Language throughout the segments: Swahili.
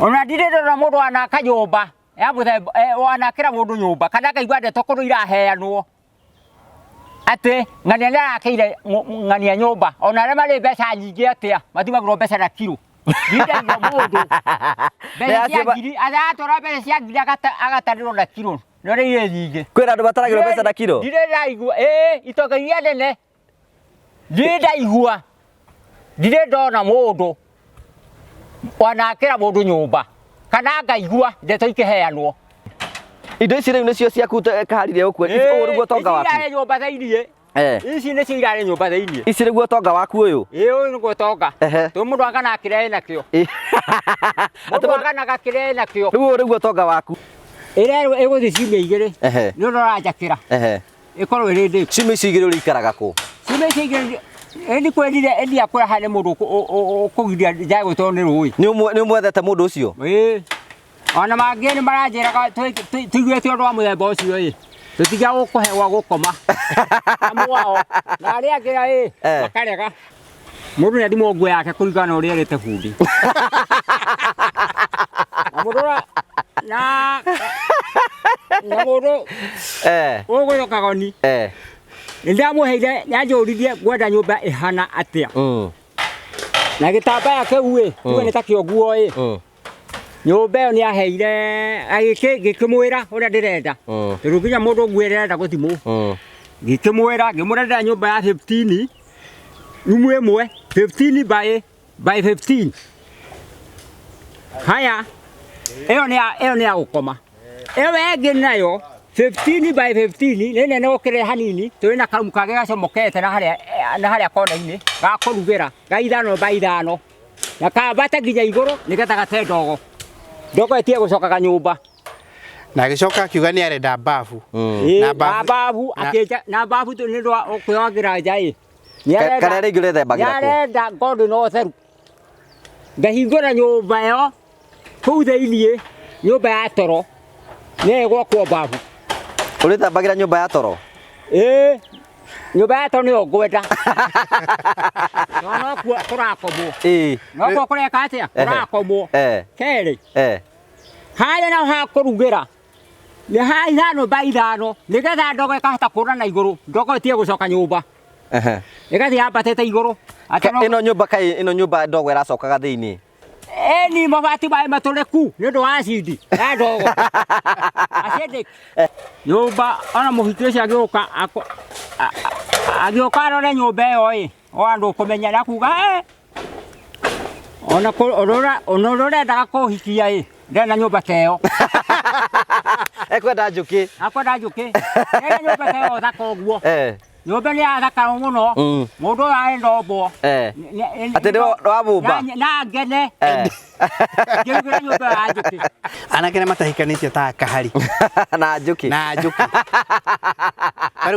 ona ndirenda mundu anaka nyumba ya muthemba wanakira mundu nyumba kana kaigua ndeto kuru iraheanwo ate ngania narakeire ngania nyumba ona re mari mbeca nyingi atia mathimagirwo mbeca na kilo ndirenda mundu mbeca cia ngiri athatora mbeca cia ngiri agatarĩrwo na kilo nore iye nyingi kwĩna andũ mataragĩrwo mbeca na kilo ndirenda igua itokagia nene ndirenda igua ndirenda ona mundu wanakira mundu nyumba kana ngaigua ndeto ikiheanwo indo ici rĩu nĩcio ciaku kaharire ũkue ũũ nĩguo tonga waku irare nyumba thĩinĩ ici nĩcio irare nyumba thĩinĩ ici nĩguo tonga waku ũyũ ũyũ nĩguo tonga tũ mũndũ agana akĩrehe nakĩo mũndũ agana akĩrehe nakĩo rĩu ũũ nĩguo tonga waku ĩrerwo ĩgũthiĩ ciumia igĩrĩ nĩ ũndũ ũranjakĩra ĩkorwo ĩrĩ ndĩku ciumia ici igĩrĩ ũrĩikaraga kũ ciumia ici igĩrĩ eni kwendire endia kwa hane mundu kugiria njago to ni rui ni umwethete mundu ucio ona mangeni maranjiraga tuigwete undu wa muthemba ucio tutiga gukuhewa gukoma amwao na aria ngira makarega mundu ni ndimo ngwe yake kurigana uria rete fundi amudora na mundu ugwe kagoni ndamuheire nyanjuririe gwenda nyumba ihana atia na gitambaya kiu tuwe ni takio nguo nyumba yo ni aheire gikimwira uria ndirenda ruginya mundu ngwirenda guthimu gikimwira ngimurenda nyumba ya 15 rumu imwe 15 by 15 haya eyo ni ya gukoma eyo egi nayo 15 by 15 nene no kire hanini turi na karumu kage gacomokete na haria kona-ini ga kurugira ga ithano by ithano na kambata nginya iguru nigetha gate ndogo etie gucokaga nyumba na gicoka kiuga ni arenda bafu na bafu akija na bafu tu ni ndo kuyagira njai kana ringi rethembagira ku yarenda ngondo no theru ngahingura nyumba yo kuu thĩinĩ nyumba ya toro nĩ gwakwo bafu urithambagira nyumba ya toro nyumba ya toro nĩyo ngwenda no kuo kũrakomwo no kuo kũreka atĩa kũrakomwo kerĩ harĩa naho ha kũrugĩra nĩ ha ithano by ithano nĩgetha ndogo ĩkahota kũũra na igũrũ ndogo ĩtige gũcoka nyumba ĩgathiĩ yambatĩte igũrũ ĩno nyumba ndogo ĩracokaga thĩinĩ ni mabati mai matoleku nĩ ũndũ wa acidi ya ndogo acidi nyumba ona mũhiki ũcio agĩũka arore nyumba ĩyo o andũ kũmenya na kuga ona ũrendaga kũhikia ndena nyumba ta ĩyo ekwenda Njuki ndena nyumba ta ĩyo thaka ũguo nyumba nĩ yathakara mũno mũndũ ũyũ arenda ombwo atĩ nĩ wabumba na ngene ngĩrugĩra nyumba ya Njuki anake nĩ matahikanĩtie ta kahari na Njuki rĩu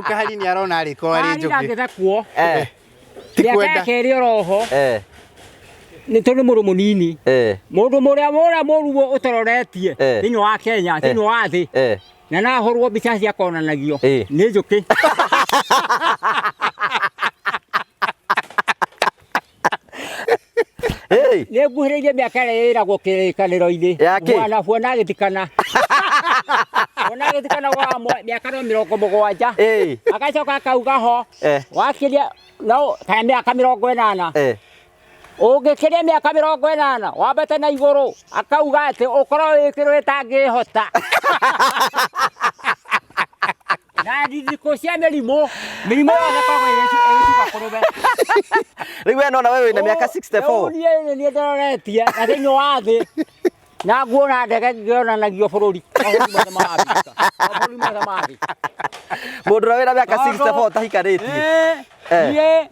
kahari nĩ arona arĩko arĩ Njuki ndangĩthekwo tikwenda kerĩ oroho nĩ tondũ mũndũ mũnini mũndũ mũrĩa mũruo ũtororetie thĩinĩ wa Kenya thĩinĩ wa thĩ na nahorwo mbica cia konanagio nĩ Njuki nĩ nguhĩrĩirie mĩaka ĩrĩa ĩragwo kĩrĩkanĩro-inĩ mwana buona agĩthikana wa mĩaka no 70 agacoka akauga ho wakĩria no kana mĩaka 80 ũngĩkĩria mĩaka 80 wambate na igũrũ akauga atĩ ũkorwo wĩkĩrwo ĩtangĩhota na ndithiko cia mĩrimũ yothe koragwo ĩgĩcuka kũrũme rĩu we nona wewe wĩna mĩaka 64 niĩ ndĩroretie na thĩinĩ wa thĩ na nguona ndege ngĩonanagio bũrũri mothe ma Afrika mũndũ ũrĩa wĩna mĩaka 64 tahikanĩtie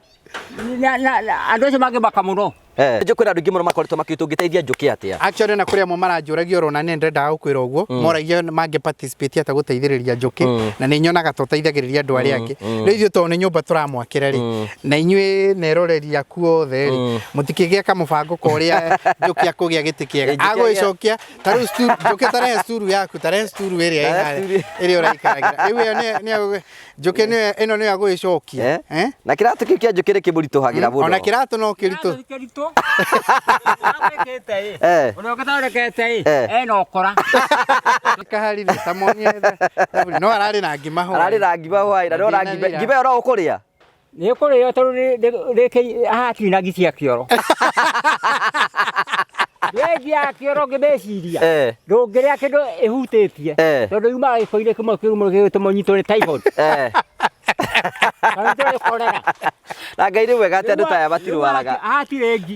andũ acio mangĩmaka mũno kwĩna andũ aingĩ mũno makoretwo makĩtũngĩteithia Njuki atĩa actually na kũrĩ amwe maranjũragia oro na nĩ ndendaga gũkwĩra ũguo moragia mangĩ participate ata gũteithĩrĩria Njuki na nĩ nyonaga tũteithagĩrĩria andũ arĩa angĩ rĩu ithuĩ tondũ nĩ nyũmba tũramwakĩra rĩ na inyuĩ neroreria kuothe rĩ mũtikĩgĩa kamũbango korĩa Njuki akũgĩa gĩtĩ kĩega agũĩcokia ta rĩu Njuki tarehe sturu yaku tarehe sturu ĩrĩa ũraikaragira rĩu nĩ Njuki ĩno nĩ agũĩcokia na kĩratũ kĩu kĩa Njuki kĩmũritũhagĩra mũno ona kĩratũ no kĩritũ Promitto. Ona ũgĩthondekete ena ũkora. Kaharire tamonia no ararĩ na ngima ho. Ararĩ na ngima hwaĩ na ndona ngima ĩyo no ũkũrĩa. Nĩ kũrĩo tondũ rĩkĩ hatirĩ na ngi cia kĩoro. Wengia kĩoro ngĩmeciria ndũngĩrĩa kĩndũ ĩhutĩtie tondũ yumaga gĩko-inĩ kĩmwe kĩrũmu gĩgĩtũma ũnyitwo nĩ typhoid. Na Ngai nĩ mwega atĩ andũ ta aya matirwaraga. Hatirĩ ngi